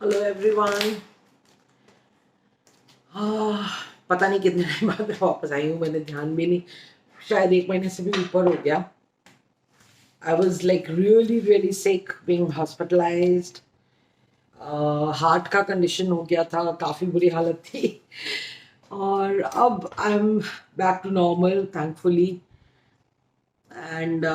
Hello everyone. पता नहीं कितने टाइम बाद मैं वापस आई हूँ, मैंने ध्यान भी नहीं, शायद 1 महीने से भी ऊपर हो गया। I was like really really sick, being hospitalised. Heart का कंडीशन हो गया था, काफ़ी बुरी हालत थी। और अब I am back to normal thankfully. And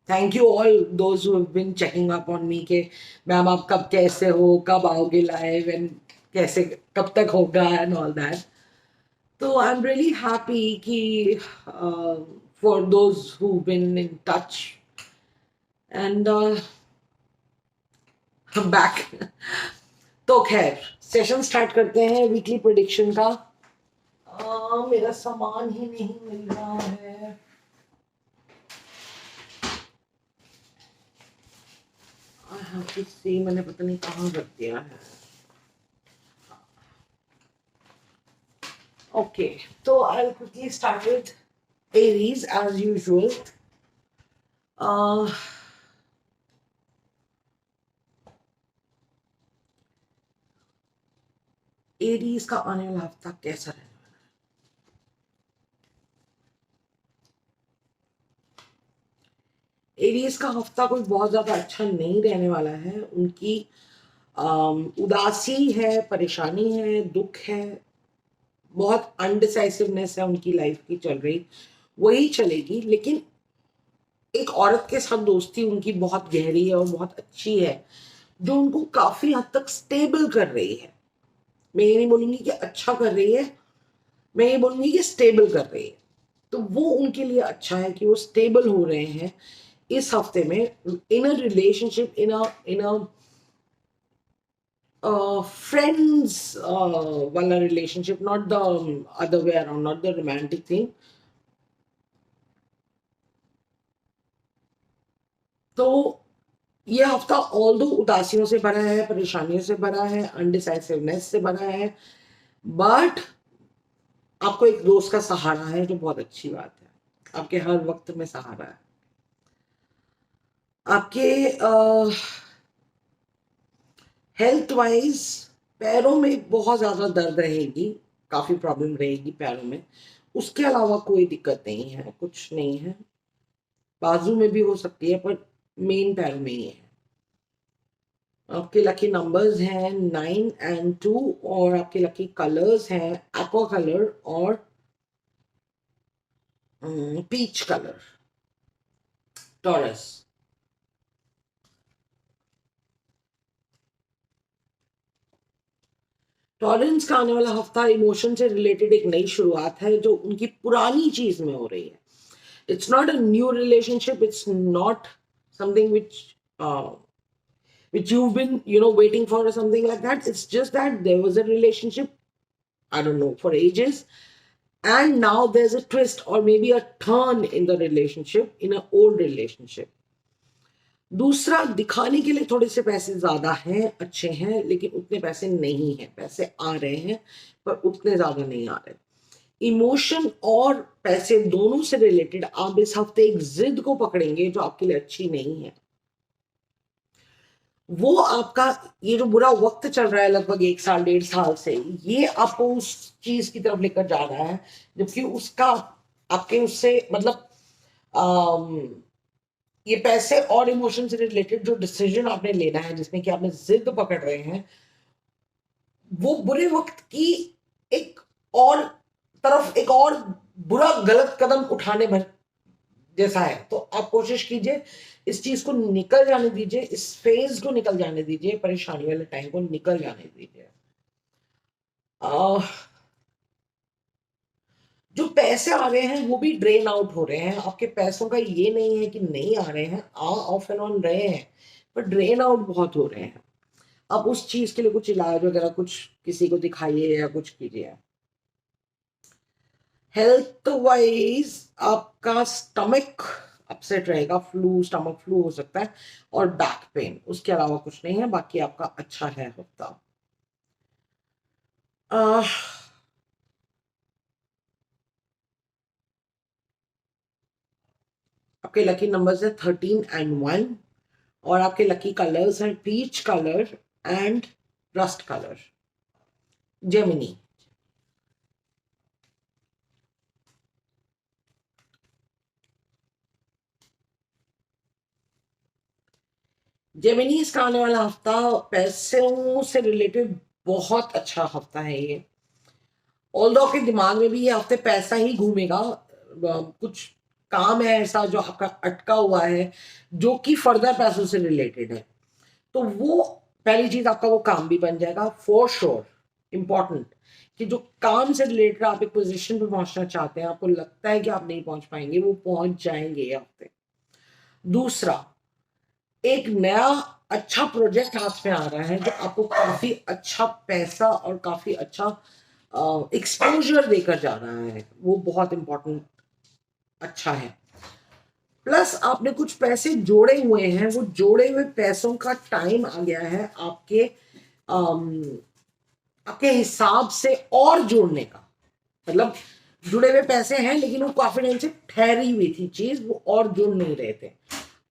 thank you all those who have been checking up on me के मैम आप कब कैसे हो, कब आओगे लाइव एंड कैसे कब तक होगा and all that. So I'm really happy कि for those who've been in touch and I'm back. तो खैर सेशन स्टार्ट करते हैं वीकली प्रेडिक्शन का। मेरा सामान ही नहीं मिल रहा है। I have to see, मैंने पता नहीं कहाँ रख दिया है। Okay, so I'll quickly start with Aries as usual. Uh, Aries का आने वाला हफ्ता कैसा रहेगा? एरीज का हफ्ता कोई बहुत ज्यादा अच्छा नहीं रहने वाला है। उनकी उदासी है, परेशानी है, दुख है, बहुत अनडिसाइसिवनेस है उनकी लाइफ की चल रही, वही चलेगी। लेकिन एक औरत के साथ दोस्ती उनकी बहुत गहरी है और बहुत अच्छी है, जो उनको काफी हद तक स्टेबल कर रही है। मैं ये नहीं बोलूंगी कि अच्छा कर रही है, मैं ये बोलूंगी कि स्टेबल कर रही है। तो वो उनके लिए अच्छा है कि वो स्टेबल हो रहे हैं इस हफ्ते में, in a relationship, in a friends wala relationship, not the other way around, not the romantic thing. तो ये हफ्ता ऑल दो उदासियों से भरा है, परेशानियों से भरा है, अनडिसाइसिवनेस से भरा है, बट आपको एक दोस्त का सहारा है जो बहुत अच्छी बात है। आपके हर वक्त में सहारा है। आपके हेल्थ वाइज पैरों में बहुत ज्यादा दर्द रहेगी, काफी प्रॉब्लम रहेगी पैरों में। उसके अलावा कोई दिक्कत नहीं है, कुछ नहीं है। बाजू में भी हो सकती है पर मेन पैरों में ही है। आपके लकी नंबर्स हैं 9 and 2 और आपके लकी कलर्स हैं एक्वा कलर और पीच कलर। टॉरस। टॉरेंस का आने वाला हफ्ता इमोशन से रिलेटेड एक नई शुरुआत है जो उनकी पुरानी चीज में हो रही है। It's not a new relationship. It's not something which you've been, waiting for or something like that. It's just that there was a relationship, I don't know, for ages, and now there's a twist or maybe a turn in the relationship, in an old relationship. दूसरा, दिखाने के लिए थोड़े से पैसे ज्यादा हैं, अच्छे हैं, लेकिन उतने पैसे नहीं हैं। पैसे आ रहे हैं पर उतने ज्यादा नहीं आ रहे। इमोशन और पैसे दोनों से रिलेटेड आप इस हफ्ते एक जिद को पकड़ेंगे जो आपके लिए अच्छी नहीं है। वो आपका ये जो बुरा वक्त चल रहा है लगभग 1 साल 1.5 साल से, ये आपको उस चीज की तरफ लेकर जा रहा है, जबकि उसका आपके उससे मतलब ये पैसे और इमोशन से रिलेटेड जो डिसीजन आपने लेना है, जिसमें कि आपने जिद पकड़ रहे हैं, वो बुरे वक्त की एक और तरफ एक और बुरा गलत कदम उठाने भर जैसा है। तो आप कोशिश कीजिए, इस चीज को निकल जाने दीजिए, इस फेज को निकल जाने दीजिए, परेशानी वाले टाइम को निकल जाने दीजिए। जो पैसे आ रहे हैं वो भी ड्रेन आउट हो रहे हैं। आपके पैसों का ये नहीं है कि नहीं आ रहे हैं, ऑफ एंड ऑन रहे हैं, पर ड्रेन आउट बहुत हो रहे हैं। आप उस चीज के लिए कुछ इलाज वगैरह कुछ किसी को दिखाइए या कुछ कीजिए। हेल्थ वाइज आपका स्टमक अपसेट रहेगा, स्टमक फ्लू हो सकता है और बैक पेन, उसके अलावा कुछ नहीं है। बाकी आपका अच्छा है हफ्ता। आह, आपके लकी नंबर्स है 13 and 1 और आपके लकी कलर्स हैं peach colour and rust color. Gemini. Geminis का आने वाला हफ्ता पैसों से रिलेटेड बहुत अच्छा हफ्ता है ये। ऑल्दो आपके दिमाग में भी ये हफ्ते पैसा ही घूमेगा, कुछ काम है ऐसा जो आपका अटका हुआ है जो कि फर्दर पैसों से रिलेटेड है, तो वो पहली चीज आपका वो काम भी बन जाएगा फॉर श्योर। इंपॉर्टेंट कि जो काम से रिलेटेड आप एक पोजीशन पे पहुंचना चाहते हैं, आपको लगता है कि आप नहीं पहुंच पाएंगे, वो पहुंच जाएंगे ये हफ्ते। दूसरा, एक नया अच्छा प्रोजेक्ट हाथ में आ रहा है जो आपको काफी अच्छा पैसा और काफी अच्छा एक्सपोजर देकर जा रहा है, वो बहुत इंपॉर्टेंट अच्छा है। प्लस आपने कुछ पैसे जोड़े हुए हैं, वो जोड़े हुए पैसों का टाइम आ गया है आपके आपके हिसाब से और जोड़ने का। मतलब जुड़े हुए पैसे हैं लेकिन वो काफी टाइम से ठहरी हुई थी चीज, वो और जुड़ नहीं रहे थे,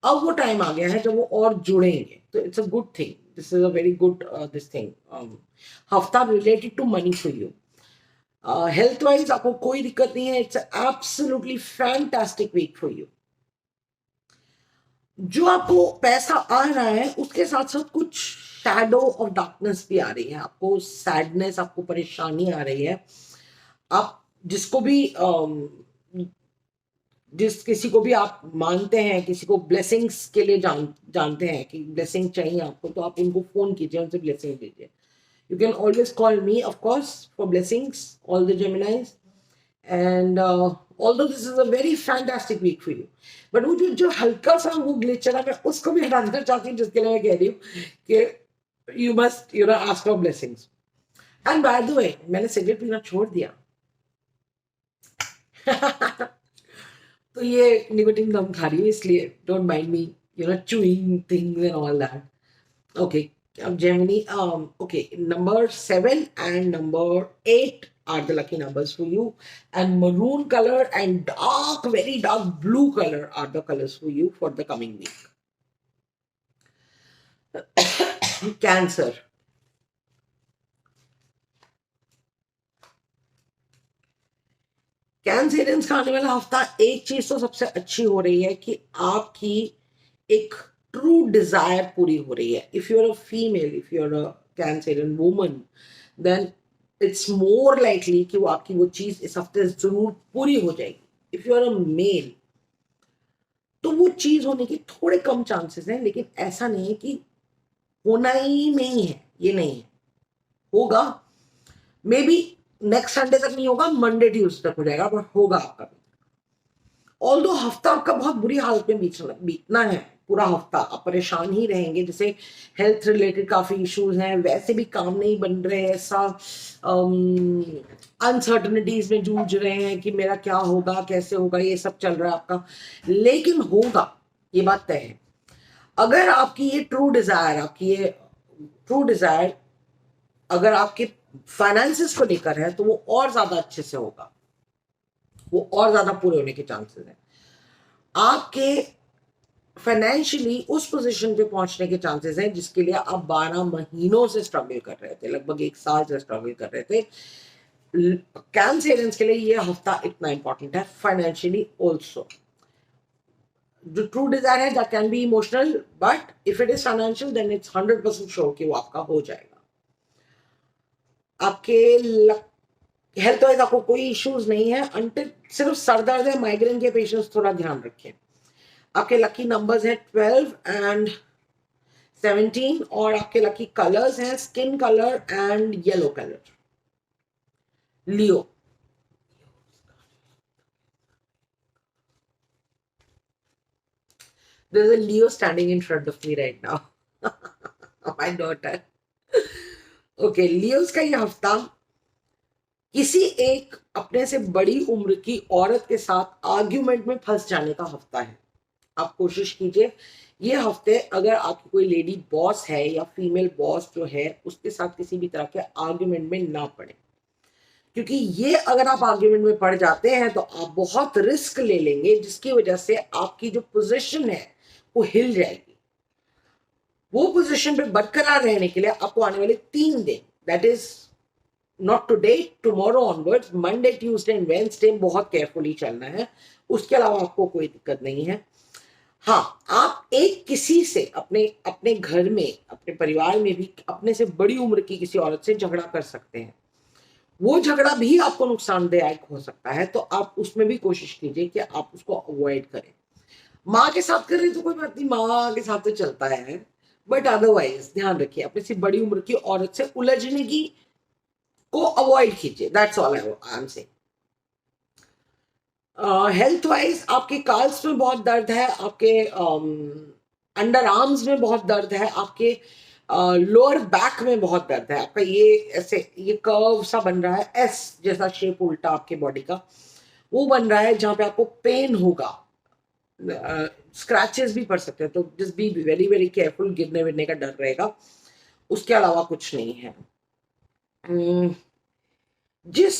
अब वो टाइम आ गया है जब वो और जुड़ेंगे, तो it's a good thing, this is a very good this thing हफ्ता related to money for you. Health wise आपको कोई दिक्कत नहीं है, it's absolutely fantastic week for you. जो आपको पैसा आ रहा है उसके साथ साथ कुछ शैडो ऑफ डार्कनेस भी आ रही है, आपको सैडनेस, आपको परेशानी आ रही है। आप जिसको भी जिस किसी को भी आप मानते हैं, किसी को ब्लेसिंग्स के लिए जानते हैं कि ब्लेसिंग चाहिए आपको, तो आप उनको फोन कीजिए, उनसे ब्लेसिंग लीजिए। You can always call me of course for blessings, all the Geminis. And although this is a very fantastic week for you, but वो जो हल्का सा वो ग्लिच है, मैं उसको भी हटाना चाहती हूँ, जिसके लिए मैं कह रही हूँ कि you must ask for blessings. And by the way, मैंने सिगरेट पीना छोड़ दिया। तो ये निकोटीन कम खा रही हूँ, इसलिए don't mind me chewing things and all that. Okay, अब Gemini, okay, number 7 and number 8 are the lucky numbers for you, and maroon color and dark, very dark blue color are the colors for you for the coming week. Cancer. कैंसरियंस का आने वाला हफ्ता, एक चीज तो सबसे अच्छी हो रही है कि आपकी एक ट्रू डिजायर पूरी हो रही है। If you are a female, if you are a cancerian woman, then it's more likely कि वो आपकी वो चीज इस हफ्ते जरूर पूरी हो जाएगी। If you are a male, तो वो चीज होने के थोड़े कम चांसेस हैं, लेकिन ऐसा नहीं है कि होना ही नहीं है, ये नहीं है, होगा। मे बी नेक्स्ट संडे तक नहीं होगा, मंडे ट्यूजडे तक हो जाएगा, बट होगा आपका। ऑल्दो हफ्ता आपका बहुत बुरी हालत में बीतना है, पूरा हफ्ता आप परेशान ही रहेंगे, जैसे हेल्थ रिलेटेड काफी इश्यूज हैं, वैसे भी काम नहीं बन रहे, ऐसा अनसर्टनिटीज में जूझ रहे हैं कि मेरा क्या होगा, कैसे होगा, ये सब चल रहा है आपका, लेकिन होगा, ये बात तय है। अगर आपकी ये ट्रू डिजायर, आपकी ये ट्रू डिजायर अगर आपके फाइनेंसिस को लेकर है, तो वो और ज्यादा अच्छे से होगा, वो और ज्यादा पूरे होने के चांसेस हैं। आपके फाइनेंशियली उस पोजीशन पे पहुंचने के चांसेस हैं जिसके लिए आप 12 महीनों से स्ट्रगल कर रहे थे, लगभग 1 साल से स्ट्रगल कर रहे थे। कैंसरियंस के लिए ये हफ्ता इतना इंपॉर्टेंट है फाइनेंशियली ऑल्सो। जो ट्रू डिजायर है that can be emotional, but if it is financial then it's 100% sure कि वो आपका हो जाएगा। आपके हेल्थ वाइज आपको कोई इश्यूज नहीं है, अंटिल सिर्फ सर दर्द है, माइग्रेन के पेशेंट्स थोड़ा ध्यान रखें। आपके लकी नंबर्स हैं 12 एंड 17, और आपके लकी कलर्स हैं skin colour and yellow colour. Leo, there's a Leo standing in front of me right now. My daughter. Okay, Leos का ये हफ्ता किसी एक अपने से बड़ी उम्र की औरत के साथ आर्ग्यूमेंट में फंस जाने का हफ्ता है। आप कोशिश कीजिए ये हफ्ते, अगर आपकी कोई लेडी बॉस है या फीमेल बॉस जो है, उसके साथ किसी भी तरह के आर्ग्यूमेंट में ना पड़े, क्योंकि ये अगर आप आर्ग्यूमेंट में पड़ जाते हैं तो आप बहुत रिस्क ले लेंगे, जिसकी वजह से आपकी जो पोजीशन है वो हिल जाएगी। वो पोजीशन पे बरकरार रहने के लिए आपको आने वाले 3 दिन, that is not today, tomorrow onwards, Monday Tuesday and Wednesday बहुत केयरफुली चलना है। उसके अलावा आपको कोई दिक्कत नहीं है। हाँ, आप एक किसी से अपने अपने घर में, अपने परिवार में भी अपने से बड़ी उम्र की किसी औरत से झगड़ा कर सकते हैं। वो झगड़ा भी आपको नुकसानदायक हो सकता है, तो आप उसमें भी कोशिश कीजिए कि आप उसको अवॉइड करें। माँ के साथ कर रहे तो कोई बात नहीं, माँ के साथ तो चलता है, बट अदरवाइज ध्यान रखिए अपने से बड़ी उम्र की औरत से उलझने की को अवॉइड कीजिए। That's all I am saying. Health wise आपके काल्स में बहुत दर्द है, आपके अंडर आर्म्स में बहुत दर्द है, आपके लोअर बैक में बहुत दर्द है। आपका ये ऐसे ये कर्व सा बन रहा है, एस जैसा शेप उल्टा आपके बॉडी का वो बन रहा है, जहां पे आपको पेन होगा, स्क्रैचेस भी पड़ सकते हैं, तो just be very very careful, गिरने विरने का डर रहेगा। उसके अलावा कुछ नहीं है। हम्म, जिस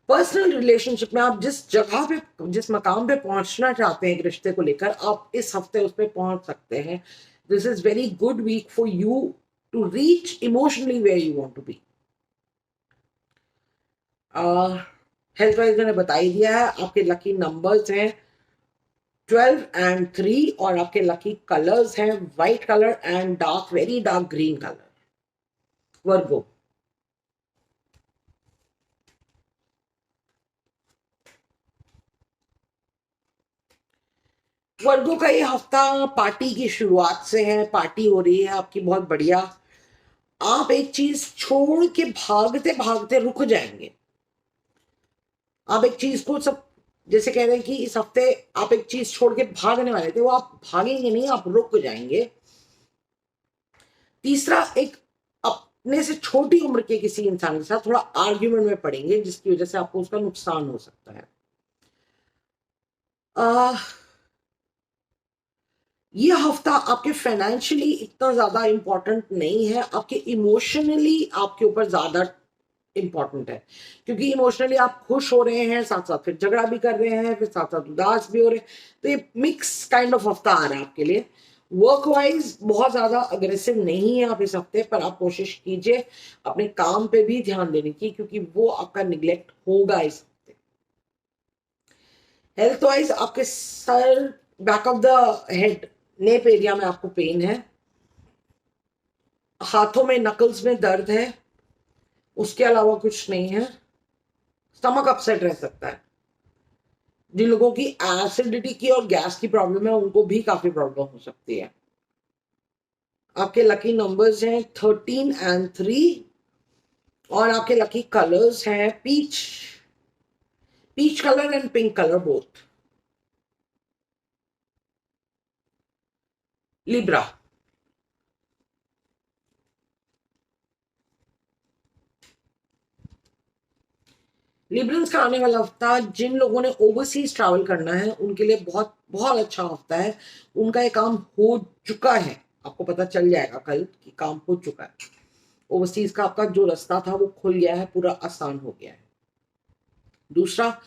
पर्सनल रिलेशनशिप में आप जिस जगह पे, जिस मकाम पे पहुंचना चाहते हैं एक रिश्ते को लेकर, आप इस हफ्ते उस पर पहुंच सकते हैं। This is very good week for you to reach emotionally where you want to be. Health wise मैंने बता ही दिया है। आपके लकी नंबर्स हैं 12 and 3, और आपके लकी कलर्स हैं white colour and dark, very dark green colour. Virgo, Virgo का ये हफ्ता पार्टी की शुरुआत से है, पार्टी हो रही है आपकी बहुत बढ़िया। आप एक चीज छोड़ के भागते भागते रुक जाएंगे। आप एक चीज को सब, जैसे कह रहे हैं कि इस हफ्ते आप एक चीज छोड़ के भागने वाले थे, वो आप भागेंगे नहीं, आप रुक जाएंगे। तीसरा, एक अपने से छोटी उम्र के किसी इंसान के साथ थोड़ा आर्ग्यूमेंट में पड़ेंगे, जिसकी वजह से आपको उसका नुकसान हो सकता है। आ, ये हफ्ता आपके फाइनेंशियली इतना ज्यादा इंपॉर्टेंट नहीं है, आपके इमोशनली आपके ऊपर ज्यादा इंपॉर्टेंट है, क्योंकि इमोशनली आप खुश हो रहे हैं, साथ साथ फिर झगड़ा भी कर रहे हैं, फिर साथ साथ उदास भी हो रहे हैं, तो ये मिक्स काइंड ऑफ हफ्ता आ रहा है आपके लिए। वर्क वाइज बहुत ज्यादा अग्रेसिव नहीं है आप इस हफ्ते, पर आप कोशिश कीजिए अपने काम पे भी ध्यान देने की, क्योंकि वो आपका निग्लेक्ट होगा इस हफ्ते। हेल्थ वाइज आपके सर, back of the head, nape area में आपको पेन है, हाथों में नकल्स में दर्द है, उसके अलावा कुछ नहीं है। स्टमक अपसेट रह सकता है। जिन लोगों की एसिडिटी की और गैस की प्रॉब्लम है उनको भी काफी प्रॉब्लम हो सकती है। आपके लकी नंबर्स हैं 13 and 3, और आपके लकी कलर्स हैं peach, peach colour and pink colour both. Libra, liberals का आने वाला हफ्ता, जिन लोगों ने ओवरसीज ट्रैवल करना है उनके लिए बहुत बहुत अच्छा हफ्ता है। उनका ये काम हो चुका है, आपको पता चल जाएगा कल कि काम हो चुका है। ओवरसीज का आपका जो रास्ता था वो खुल गया है, पूरा आसान हो गया है। दूसरा,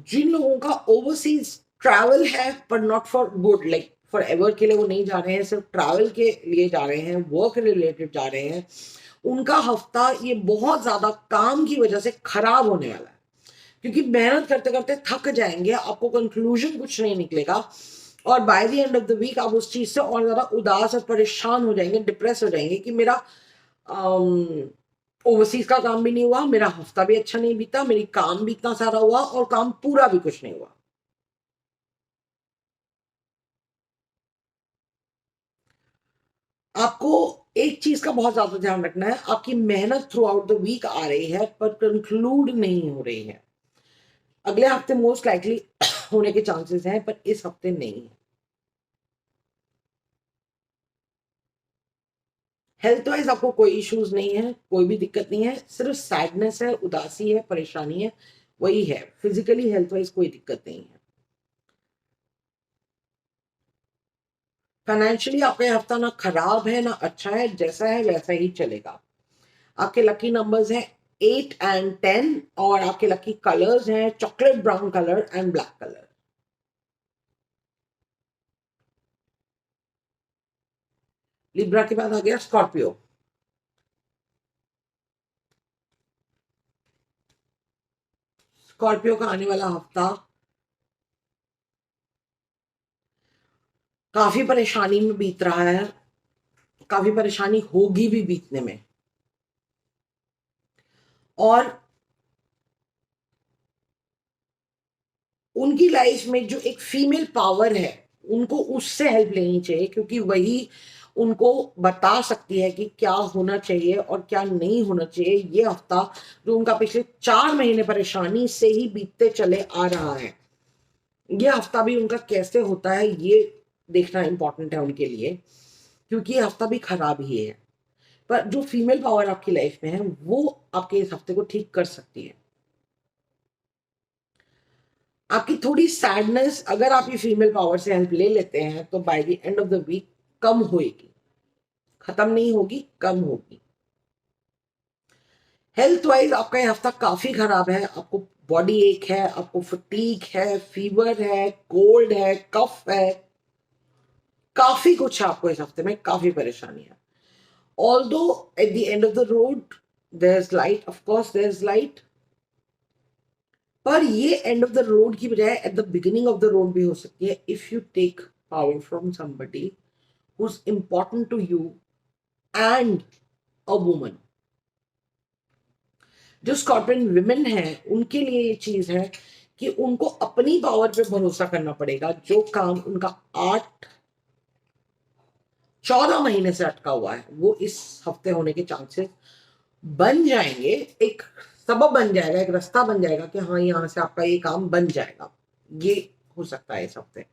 जिन लोगों का ओवरसीज ट्रैवल है पर not for good, like for ever के लिए वो नहीं जा रहे हैं, सिर्फ ट्रैवल के लिए जा रहे हैं, वर्क रिलेटेड जा रहे हैं, उनका हफ्ता ये बहुत ज्यादा काम की वजह से खराब होने वाला है, क्योंकि मेहनत करते करते थक जाएंगे, आपको कंक्लूजन कुछ नहीं निकलेगा, और by the end of the week आप उस चीज से और ज्यादा उदास और परेशान हो जाएंगे, डिप्रेस हो जाएंगे कि मेरा ओवरसीज का काम भी नहीं हुआ, मेरा हफ्ता भी अच्छा नहीं बीता, मेरी काम भी इतना सारा हुआ और काम पूरा भी कुछ नहीं हुआ। आपको एक चीज का बहुत ज्यादा ध्यान रखना है, आपकी मेहनत थ्रू आउट द वीक आ रही है पर कंक्लूड नहीं हो रही है। अगले हफ्ते मोस्ट लाइकली होने के चांसेस हैं, पर इस हफ्ते नहीं है। हेल्थ वाइज आपको कोई इश्यूज नहीं है, कोई भी दिक्कत नहीं है, सिर्फ सैडनेस है, उदासी है, परेशानी है, वही है। फिजिकली हेल्थ वाइज कोई दिक्कत नहीं है। फाइनेंशियली आपका ये हफ्ता ना खराब है ना अच्छा है, जैसा है वैसा ही चलेगा। आपके लकी नंबर्स हैं 8 and 10, और आपके लकी कलर्स हैं chocolate brown colour and black colour. Libra के बाद आ गया स्कॉर्पियो। स्कॉर्पियो का आने वाला हफ्ता काफी परेशानी में बीत रहा है, काफी परेशानी होगी भी बीतने में। और उनकी लाइफ में जो एक फीमेल पावर है, उनको उससे हेल्प लेनी चाहिए, क्योंकि वही उनको बता सकती है कि क्या होना चाहिए और क्या नहीं होना चाहिए। ये हफ्ता जो उनका पिछले 4 महीने परेशानी से ही बीतते चले आ रहा है, ये हफ्ता भी उनका कैसे होता है ये देखना इंपॉर्टेंट है उनके लिए, क्योंकि ये हफ्ता भी खराब ही है। पर जो फीमेल पावर आपकी लाइफ में है वो आपके इस हफ्ते को ठीक कर सकती है। आपकी थोड़ी सैडनेस, अगर आप ये फीमेल पावर से हेल्प ले लेते हैं, तो by the end of the week कम होएगी, खत्म नहीं होगी, कम होगी। हेल्थ वाइज आपका ये हफ्ता काफी खराब है। आपको बॉडी एक है, आपको फटीक है, फीवर है, कोल्ड है, कफ है, काफी कुछ है आपको इस हफ्ते में, काफी परेशानी है। Although at the end of the road there is light, of course there is light, पर ये एंड ऑफ द रोड की बजाय at the beginning of the road भी हो सकती है, if you take power from somebody who's important to you and a woman। जो scorpion women है उनके लिए ये चीज है कि उनको अपनी पावर पे भरोसा करना पड़ेगा। जो काम उनका 8-14 महीने से अटका हुआ है वो इस हफ्ते होने के चांसेस बन जाएंगे, एक सबब बन जाएगा, एक रास्ता बन जाएगा कि हाँ यहां से आपका ये काम बन जाएगा। ये हो सकता है इस हफ्ते।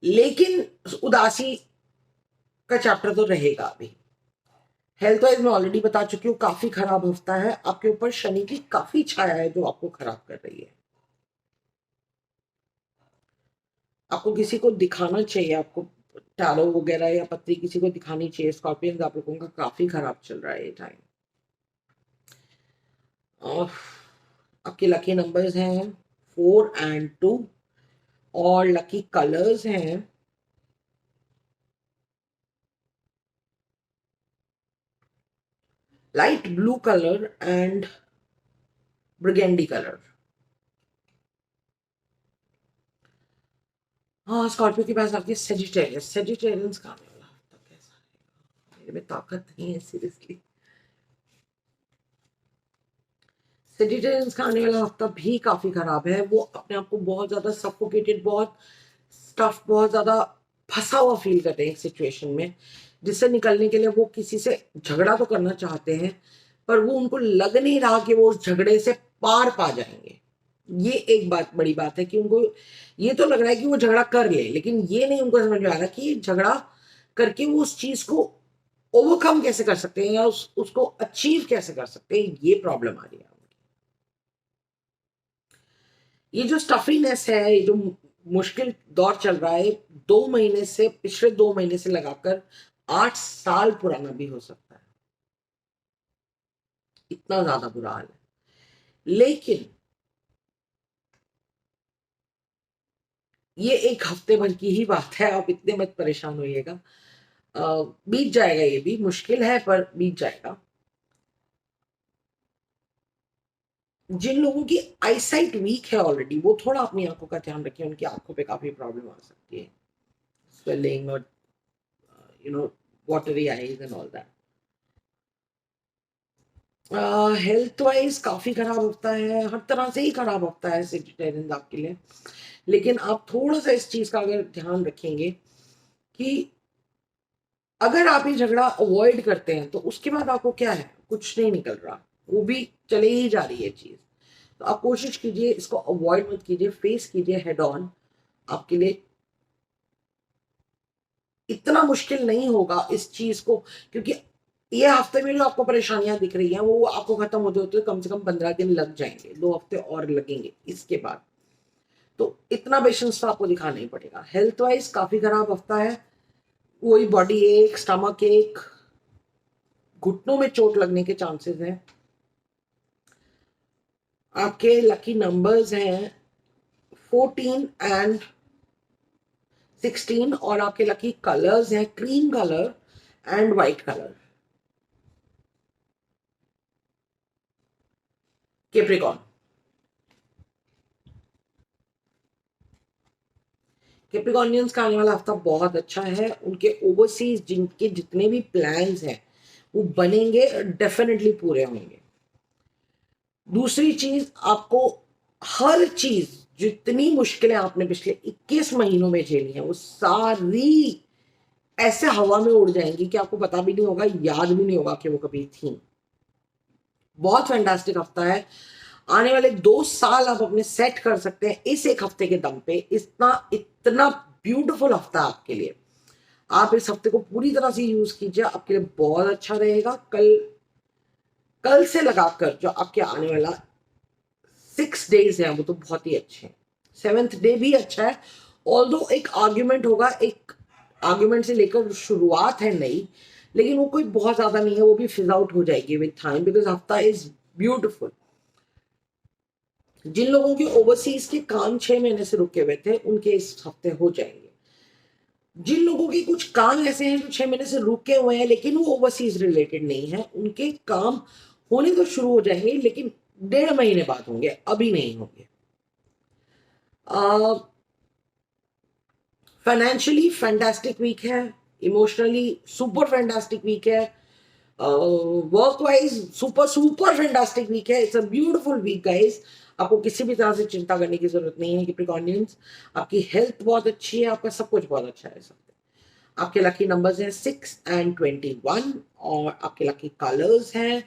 लेकिन उदासी का चैप्टर तो रहेगा अभी। हेल्थ वाइज मैं ऑलरेडी बता चुकी हूँ, काफी खराब हफ्ता है आपके ऊपर। शनि की काफी छाया है जो आपको खराब कर रही है। आपको किसी को दिखाना चाहिए, आपको टैरो वगैरह या पत्री किसी को दिखानी चाहिए। स्कॉर्पियंस आप लोगों का काफी खराब चल रहा है ये टाइम। और आपके लकी नंबर्स हैं 4 and 2, और लकी कलर्स हैं light blue colour and burgundy colour. हाँ, स्कॉर्पियो के पास आती है सेजिटेरियस। सेजिटेरियंस का आने वाला हफ्ता कैसा रहेगा? मेरे में ताकत नहीं है सीरियसली। सेजिटेरियंस का आने वाला हफ्ता भी काफी खराब है। वो अपने आप को बहुत ज्यादा सफोकेटेड, बहुत स्टफ, बहुत ज्यादा फंसा हुआ फील करते हैं एक सिचुएशन में, जिससे निकलने के लिए वो किसी से झगड़ा तो करना चाहते हैं, पर वो उनको लग नहीं रहा कि वो उस झगड़े से पार पा जाएंगे। ये एक बात, बड़ी बात है कि उनको ये तो लग रहा है कि वो झगड़ा कर ले, लेकिन ये नहीं उनको समझ में आ रहा कि झगड़ा करके वो उस चीज को ओवरकम कैसे कर सकते हैं या उसको अचीव कैसे कर सकते हैं। ये प्रॉब्लम आ रही है। ये जो स्टफीनेस है, ये जो मुश्किल दौर चल रहा है, 2 महीने से, पिछले 2 महीने से लगाकर 8 साल पुराना भी हो सकता है, इतना ज्यादा बुरा हाल है। लेकिन ये एक हफ्ते भर की ही बात है, आप इतने मत परेशान होइएगा। बीत जाएगा, ये भी मुश्किल है पर बीत जाएगा। जिन लोगों की आईसाइट वीक है ऑलरेडी, वो थोड़ा अपनी आंखों का ध्यान रखें, उनकी आंखों पे काफी प्रॉब्लम आ सकती है, स्वेलिंग और you know watery eyes and all that. Health wise काफी खराब होता है, हर तरह से ही खराब होता है सेजिटेरियन आपके लिए। लेकिन आप थोड़ा सा इस चीज का अगर ध्यान रखेंगे कि अगर आप ये झगड़ा अवॉइड करते हैं तो उसके बाद आपको क्या है, कुछ नहीं निकल रहा, वो भी चले ही जा रही है चीज। तो आप कोशिश कीजिए, इसको अवॉइड मत कीजिए, फेस कीजिए हेड ऑन। आपके लिए इतना मुश्किल नहीं होगा इस चीज को, क्योंकि ये हफ्ते में जो आपको परेशानियां दिख रही हैं वो आपको खत्म होते होते कम से कम 15 दिन लग जाएंगे, 2 हफ्ते और लगेंगे इसके बाद। तो इतना पेशेंस तो आपको दिखाना ही पड़ेगा। हेल्थ वाइज काफी खराब हफ्ता है। वही बॉडी एक, स्टमक एक, घुटनों में चोट लगने के चांसेस हैं। आपके लकी नंबर्स हैं 14 and 16 और आपके लकी कलर्स हैं cream colour and white colour. Capricorn, Capricornians का आने वाला हफ्ता बहुत अच्छा है। उनके ओवरसीज जिनके जितने भी प्लान्स हैं वो बनेंगे, डेफिनेटली पूरे होंगे। दूसरी चीज, आपको हर चीज, जितनी मुश्किलें आपने पिछले 21 महीनों में झेली हैं वो सारी ऐसे हवा में उड़ जाएंगी कि आपको पता भी नहीं होगा, याद भी नहीं होगा कि वो कभी थी। बहुत फैंटास्टिक हफ्ता है। आने वाले 2 साल आप अपने सेट कर सकते हैं इस एक हफ्ते के दम पे। इतना इतना ब्यूटीफुल हफ्ता आपके लिए। आप इस हफ्ते को पूरी तरह से यूज कीजिए, आपके लिए बहुत अच्छा रहेगा। कल कल से लगाकर जो आपके आने वाला 6 डेज है वो तो बहुत ही अच्छे हैं। 7th डे भी अच्छा है, ऑल्दो एक आर्ग्यूमेंट होगा, एक आर्ग्यूमेंट से लेकर शुरुआत है नई, लेकिन वो कोई बहुत ज्यादा नहीं है, वो भी फिज आउट हो जाएगी विद टाइम, बिकॉज हफ्ता इज ब्यूटिफुल। जिन लोगों के ओवरसीज के काम 6 महीने से रुके हुए थे उनके इस हफ्ते हो जाएंगे। जिन लोगों के कुछ काम ऐसे हैं जो 6 महीने से रुके हुए हैं लेकिन वो ओवरसीज रिलेटेड नहीं है, उनके काम होने तो शुरू हो जाएंगे, लेकिन 1.5 महीने बाद होंगे, अभी नहीं होंगे। फाइनेंशियली फैंटास्टिक वीक है, इमोशनली सुपर फैंटास्टिक वीक है, work wise super super fantastic week है। It's a beautiful week guys. आपको किसी भी तरह से चिंता करने की जरूरत नहीं है। कैप्रिकॉर्नियंस, आपकी हेल्थ बहुत अच्छी है, आपका सब कुछ बहुत अच्छा है। सब आपके लकी नंबर्स हैं 6 एंड 21 और आपके लकी कलर्स हैं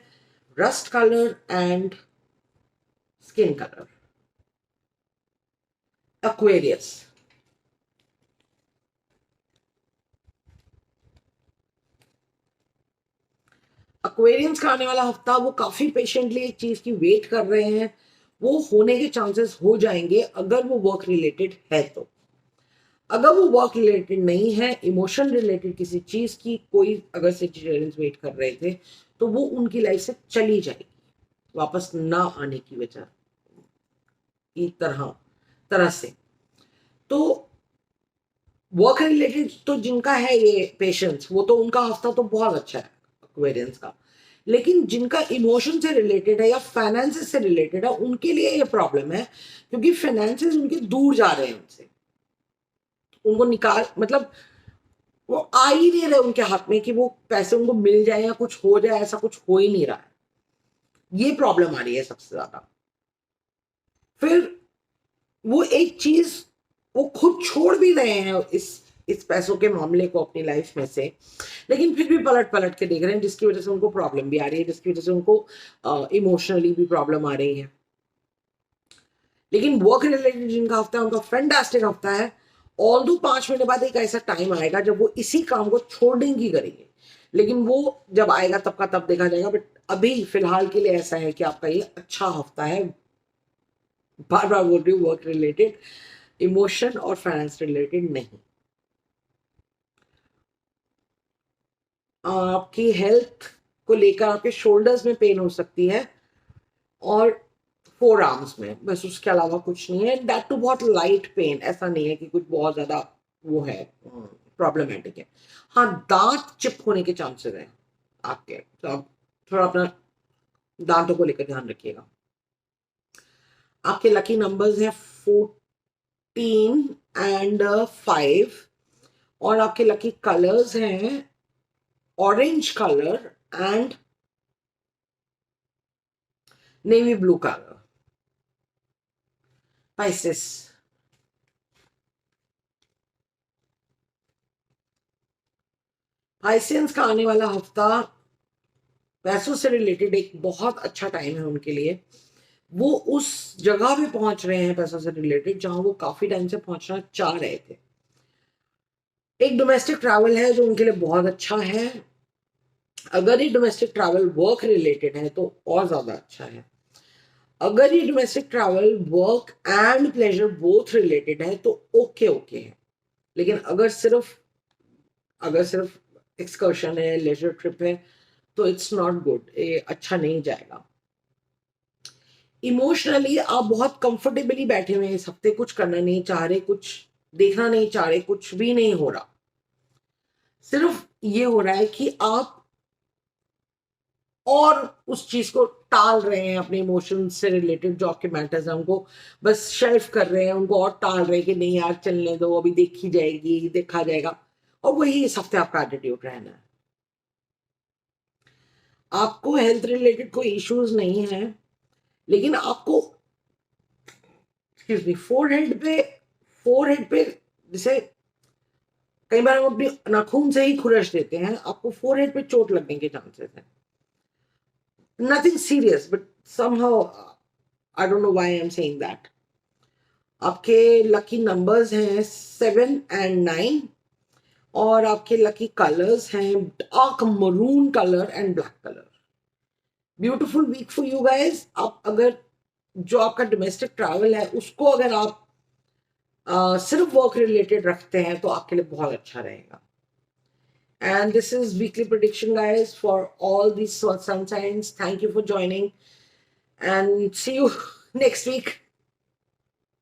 rust colour and skin colour. Aquarius, Aquarians का आने वाला हफ्ता वो काफी पेशेंटली एक चीज की वेट कर रहे हैं, वो होने के चांसेस हो जाएंगे अगर वो वर्क रिलेटेड है तो। अगर वो वर्क रिलेटेड नहीं है, इमोशन रिलेटेड किसी चीज की कोई अगर सिचुएशंस वेट कर रहे थे तो वो उनकी लाइफ से चली जाएगी, वापस ना आने की वजह की तरह से। तो वर्क रिलेटेड तो जिनका है ये पेशेंस, वो तो उनका हफ्ता तो बहुत अच्छा है एक्वेरियंस का। लेकिन जिनका इमोशन से रिलेटेड है या फाइनेंसेस से रिलेटेड है उनके लिए ये प्रॉब्लम है, क्योंकि फाइनेंसेस उनके दूर जा रहे हैं उनसे। उनको निकाल मतलब वो आ ही नहीं रहे उनके हाथ में कि वो पैसे उनको मिल जाए या कुछ हो जाए, ऐसा कुछ हो ही नहीं रहा है। ये प्रॉब्लम आ रही है सबसे ज्यादा। फिर वो एक चीज वो खुद छोड़ भी रहे हैं इस पैसों के मामले को अपनी लाइफ में से, लेकिन फिर भी पलट पलट के देख रहे हैं, जिसकी वजह से उनको प्रॉब्लम भी आ रही है, जिसकी वजह से उनको इमोशनली भी प्रॉब्लम आ रही है। लेकिन वर्क रिलेटेड जिनका हफ्ता है उनका फैंटास्टिक हफ्ता है। ऑल दो 5 महीने बाद एक ऐसा टाइम आएगा जब वो इसी काम को छोड़ने की करेंगे, लेकिन वो जब आएगा तब का तब देखा जाएगा। बट अभी फिलहाल के लिए ऐसा है कि आपका ये अच्छा हफ्ता है। बार बार बोल रही हूँ, वर्क रिलेटेड, इमोशन और फाइनेंस रिलेटेड नहीं। आपकी हेल्थ को लेकर आपके शोल्डर्स में पेन हो सकती है और 4 आर्म्स में, बस उसके अलावा कुछ नहीं है। दैट टू बहुत लाइट पेन, ऐसा नहीं है कि कुछ बहुत ज्यादा वो है, प्रॉब्लमेटिक है। हाँ, दांत चिप होने के चांसेस हैं आपके, तो आप थोड़ा अपना दांतों को लेकर ध्यान रखिएगा। आपके लकी नंबर्स हैं 14 एंड 5 और आपके लकी कलर्स हैं orange colour and navy blue colour. Pisces, Pisceans का आने वाला हफ्ता पैसों से रिलेटेड एक बहुत अच्छा टाइम है उनके लिए। वो उस जगह पे पहुंच रहे हैं पैसों से रिलेटेड जहां वो काफी टाइम से पहुंचना चाह रहे थे। एक डोमेस्टिक ट्रैवल है जो उनके लिए बहुत अच्छा है। अगर ये डोमेस्टिक ट्रैवल वर्क रिलेटेड है तो और ज्यादा अच्छा है। अगर ये domestic travel work and pleasure both related है तो ओके ओके है। लेकिन अगर सिर्फ एक्सकर्शन है, लेजर ट्रिप है, तो इट्स नॉट गुड, ये अच्छा नहीं जाएगा। इमोशनली आप बहुत कंफर्टेबली बैठे हुए हैं इस हफ्ते, कुछ करना नहीं चाह रहे, कुछ देखना नहीं चाह रहे, कुछ भी नहीं हो रहा, सिर्फ ये हो रहा है कि आप और उस चीज को टाल रहे हैं, अपने इमोशंस से रिलेटेड जो आपके मैटर्स हैं उनको बस शेल्फ कर रहे हैं, उनको और टाल रहे हैं कि नहीं यार चलने दो, अभी देखी जाएगी, देखा जाएगा। और वही इस हफ्ते आपका एटीट्यूड रहना है। आपको हेल्थ रिलेटेड कोई इश्यूज नहीं है, लेकिन आपको एक्सक्यूज मी फोरहेड पे जैसे कई बार हम अपनी नाखून से ही खुरश देते हैं, आपको फोरहेड पे चोट लगने के चांसेस हैं। Nothing serious but somehow I don't know why I am saying that. आपके लकी नंबर्स हैं 7 and 9, और आपके लकी कलर्स हैं dark maroon colour and black colour. Beautiful week for you guys. आप अगर जो आपका डोमेस्टिक ट्रैवल है उसको अगर आप सिर्फ वर्क रिलेटेड रखते हैं तो आपके लिए बहुत अच्छा रहेगा। And this is weekly prediction, guys, for all these sun signs. Thank you for joining, and see you next week.